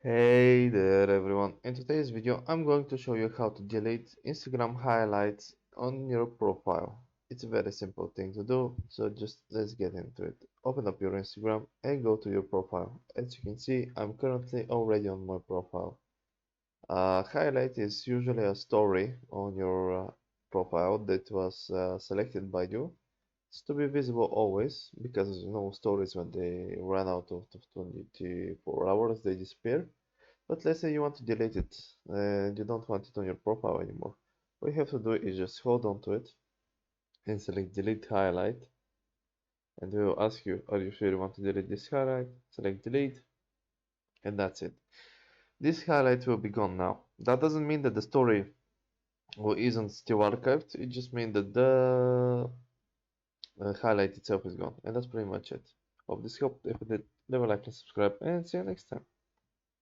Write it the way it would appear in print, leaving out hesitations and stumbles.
Hey there everyone. In today's video I'm going to show you how to delete Instagram highlights on your profile. It's a very simple thing to do, so just let's get into it. Open up your Instagram and go to your profile. As you can see, I'm currently already on my profile. Highlight is usually a story on your profile that was selected by you. It's to be visible always because stories when they run out of 24 hours they disappear. But let's say you want to delete it and you don't want it on your profile anymore. What you have to do is just hold on to it and select delete highlight, and we will ask you, are you sure you want to delete this highlight? Select delete, and that's it. This highlight will be gone now. That doesn't mean that the story isn't still archived, it just means that the highlight itself is gone. And that's pretty much it. Hope this helped. If it did, leave a like and subscribe, and see you next time.